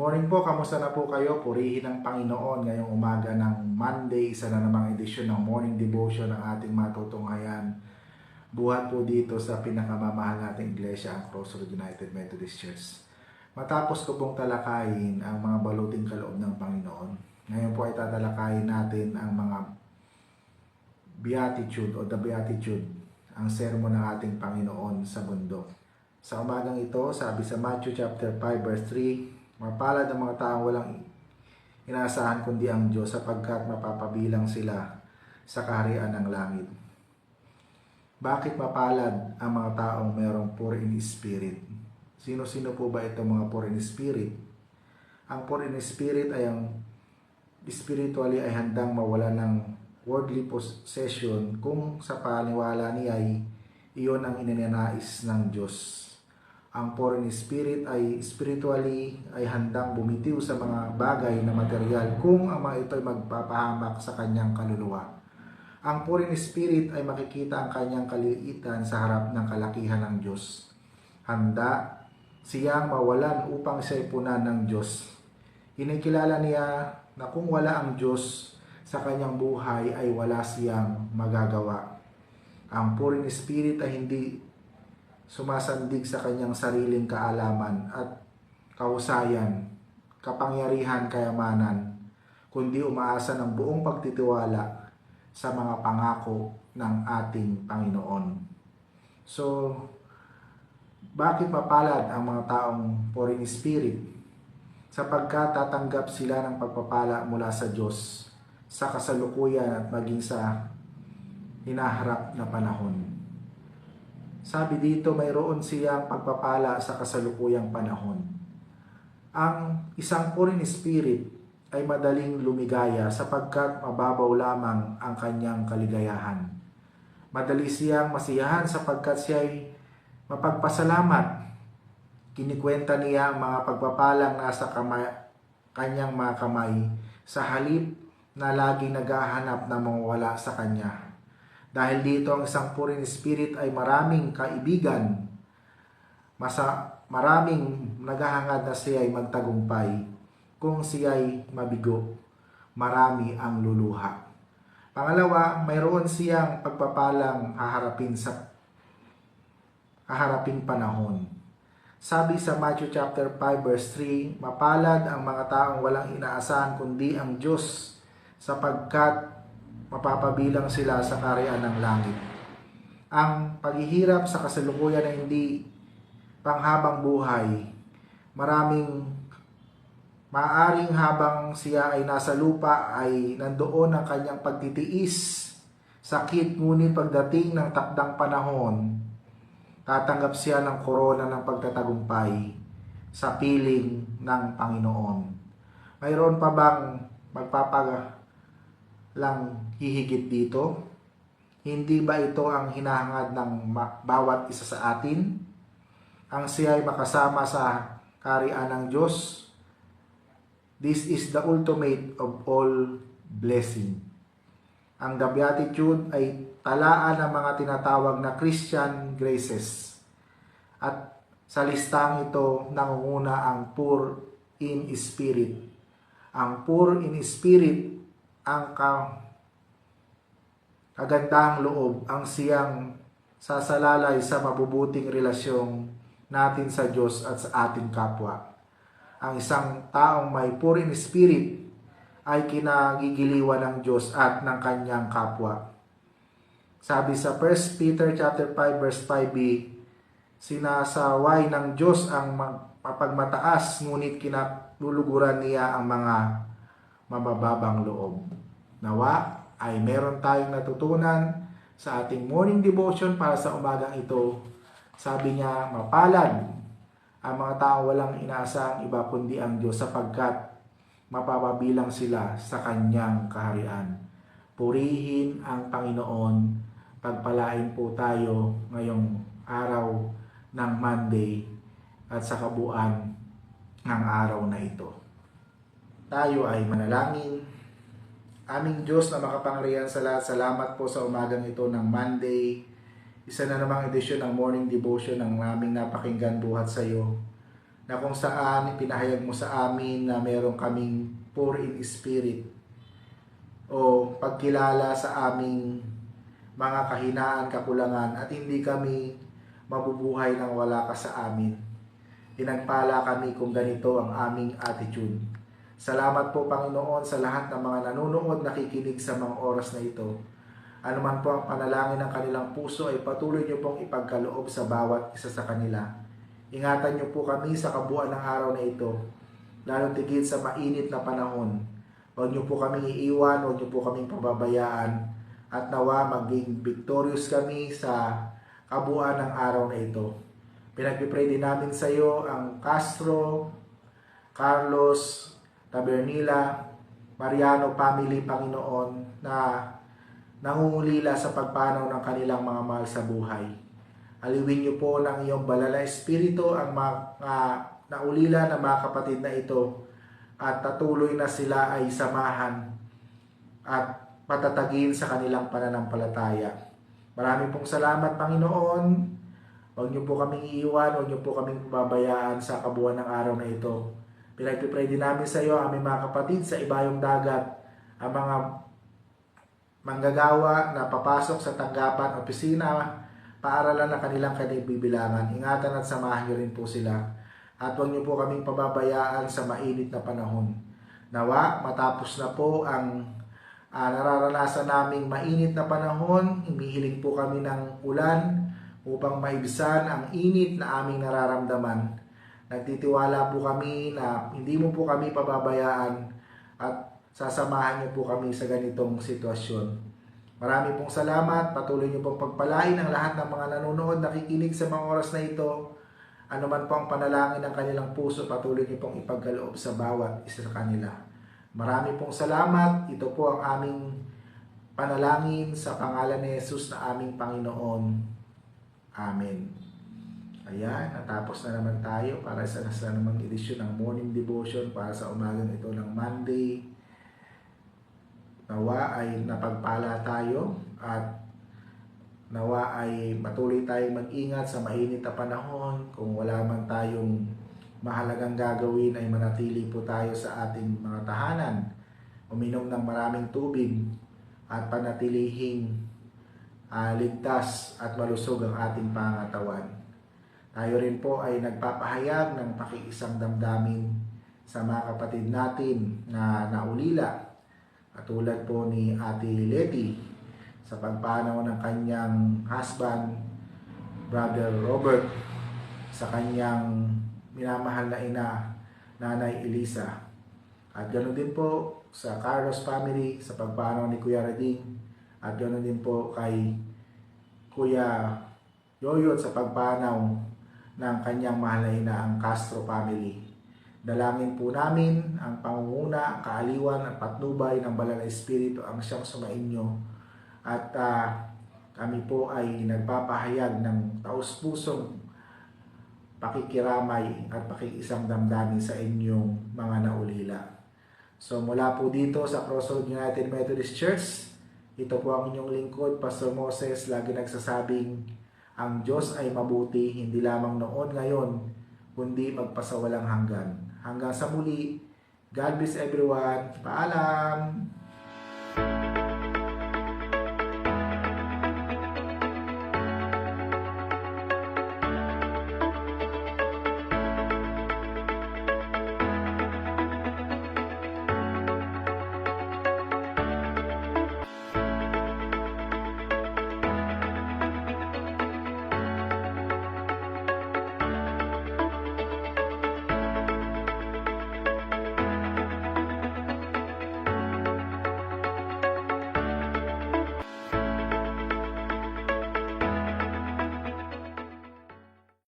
Morning po, kamusta na po kayo? Purihin ng Panginoon ngayong umaga ng Monday, isa na namang edisyon ng Morning Devotion ng ating matutunghayan. Buhat po dito sa pinakamamahal nating iglesia, ang Crossroad United Methodist Church. Matapos ko pong talakayin ang mga baluting kaloob ng Panginoon, ngayon po ay tatalakayin natin ang mga Beatitude o the Beatitude, ang sermon ng ating Panginoon sa bundok. Sa umagang ito, sabi sa Matthew chapter 5 verse 3, mapalad ang mga taong walang inaasahan kundi ang Diyos sapagkat mapapabilang sila sa kaharian ng langit. Bakit mapalad ang mga taong mayroong poor in spirit? Sino-sino po ba itong mga poor in spirit? Ang poor in spirit ay ang spiritually ay handang mawala ng worldly possession kung sa paniwala niya ay iyon ang ininanais ng Diyos. Ang poor in spirit ay spiritually ay handang bumitiw sa mga bagay na material kung ang mga ito ay magpapahamak sa kanyang kaluluwa. Ang poor in spirit ay makikita ang kanyang kaliliitan sa harap ng kalakihan ng Diyos. Handa siyang mawalan upang siya'y punan ng Diyos. Inikilala niya na kung wala ang Diyos sa kanyang buhay ay wala siyang magagawa. Ang poor in spirit ay hindi sumasandig sa kanyang sariling kaalaman at kahusayan, kapangyarihan, kayamanan, kundi umaasa ng buong pagtitiwala sa mga pangako ng ating Panginoon. So, bakit mapalad ang mga taong poor in spirit? Sapagkat tatanggap sila ng pagpapala mula sa Diyos sa kasalukuyan at maging sa hinaharap na panahon. Sabi dito, mayroon siyang pagpapala sa kasalukuyang panahon. Ang isang poor in spirit ay madaling lumigaya sapagkat mababaw lamang ang kanyang kaligayahan. Madali siyang masiyahan sapagkat siya ay mapagpasalamat. Kinikwenta niya ang mga pagpapalang nasa kanyang mga kamay sa halip na laging naghahanap na mawala sa kanya. Dahil dito ang isang poor in spirit ay maraming kaibigan, maraming naghahangad na siya ay magtagumpay. Kung siya ay mabigo, marami ang luluha. Pangalawa, mayroon siyang pagpapalang haharaping panahon. Sabi sa Matthew chapter 5 verse 3, mapalad ang mga taong walang inaasahan kundi ang Diyos sapagkat mapapabilang sila sa kaharian ng langit. Ang paghihirap sa kasalukuyan ay hindi panghabang buhay. Maaring habang siya ay nasa lupa ay nandoon ang kanyang pagtitiis, sakit, ngunit pagdating ng takdang panahon, tatanggap siya ng korona ng pagtatagumpay sa piling ng Panginoon. Mayroon pa bang lang hihigit dito? Hindi ba ito ang hinahangad ng bawat isa sa atin? Ang siya ay makasama sa kaharian ng Diyos. This is the ultimate of all blessing. Ang the Beatitude ay talaan ng mga tinatawag na Christian graces. At sa listang ito, nangunguna ang poor in spirit. Ang poor in spirit ang kagandahang loob, ang siyang sasalalay sa mabubuting relasyon natin sa Diyos at sa ating kapwa. Ang isang taong may poor in spirit ay kinagigiliwan ng Diyos at ng kanyang kapwa. Sabi sa 1 Peter chapter 5 verse 5b, sinasaway ng Diyos ang mapagmataas, ngunit kinaluluguran niya ang mga mabababang loob. Nawa ay meron tayong natutunan sa ating morning devotion para sa umagang ito. Sabi niya, mapalad ang mga tao walang inaasahang iba kundi ang Diyos sapagkat mapapabilang sila sa kanyang kaharian. Purihin ang Panginoon. Pagpalain po tayo ngayong araw ng Monday at sa kabuuan ng araw na ito. Tayo ay manalangin. Aming Diyos na makapangyarihan sa lahat, salamat po sa umagang ito ng Monday. Isa na namang edisyon ng Morning Devotion ng aming napakinggan buhat sa iyo. na kung saan pinahayag mo sa amin na meron kaming poor in spirit o pagkilala sa aming mga kahinaan, kakulangan at hindi kami mabubuhay nang wala ka sa amin. Pinagpala kami kung ganito ang aming attitude. Salamat po Panginoon sa lahat ng mga nanonood, nakikinig sa mga oras na ito. Ano man po ang panalangin ng kanilang puso ay patuloy niyo pong ipagkaloob sa bawat isa sa kanila. Ingatan niyo po kami sa kabuuan ng araw na ito, lalong tigit sa mainit na panahon. Huwag niyo po kaming iiwan, huwag niyo po kaming pababayaan, at nawa maging victorious kami sa kabuuan ng araw na ito. Pinagpipray din namin sa iyo ang Castro, Carlos, Tabernila, Mariano family, Panginoon, na nangungulila sa pagpanaw ng kanilang mga mahal sa buhay. Aliwin niyo po ng iyong banal na espiritu ang mga naulila ng mga kapatid na ito at patuloy na sila ay samahan at patatagin sa kanilang pananampalataya. Marami pong salamat Panginoon. Huwag niyo po kaming iiwan, huwag niyo po kaming pababayaan sa kabuuan ng araw na ito. Pinagpipray din namin sa iyo ang aming mga kapatid sa ibayong dagat, ang mga manggagawa na papasok sa tanggapan, opisina, paaralan na kanilang kanibibilangan. Ingatan at samahan niyo rin po sila. At huwag niyo po kaming pababayaan sa mainit na panahon. Nawa, matapos na po ang nararanasan naming mainit na panahon, humihiling po kami ng ulan upang maibsan ang init na aming nararamdaman. Nagtitiwala po kami na hindi mo po kami pababayaan at sasamahan niyo po kami sa ganitong sitwasyon. Marami pong salamat. Patuloy niyo pong pagpalain ang lahat ng mga nanonood, nakikinig sa mga oras na ito. Ano man po ang panalangin ng kanilang puso, patuloy niyo pong ipagkaloob sa bawat isa sa kanila. Marami pong salamat. Ito po ang aming panalangin sa pangalan ni Jesus na aming Panginoon. Amen. Ayan, natapos na naman tayo para sa namang edisyon ng morning devotion para sa umagang ito ng Monday. Nawa ay napagpala tayo at nawa ay patuloy tayong mag-ingat sa mainit na panahon. Kung wala man tayong mahalagang gagawin ay manatili po tayo sa ating mga tahanan. Uminom ng maraming tubig at panatilihing ligtas at malusog ang ating pangatawan. Tayo rin po ay nagpapahayag ng pakiisang damdamin sa mga kapatid natin na naulila. Katulad po ni Ate Leti sa pagpanaw ng kanyang husband, Brother Robert, sa kanyang minamahal na ina, Nanay Elisa. At ganoon din po sa Carlos family sa pagpanaw ni Kuya Rading. At ganoon din po kay Kuya Yoyot sa pagpanaw ng kanyang mahal na ina, ang Castro family. Dalangin po namin ang pangunguna, kaaliwan at patnubay ng Banal na Espiritu ang siyang sumainyo. At kami po ay nagpapahayag ng taus-pusong pakikiramay at pakikisang damdamin sa inyong mga naulila. So mula po dito sa Crossroad United Methodist Church, ito po ang inyong lingkod, Pastor Moses, lagi nagsasabing ang Diyos ay mabuti, hindi lamang noon, ngayon, kundi magpasawalang hanggan. Hanggang sa muli, God bless everyone. Paalam!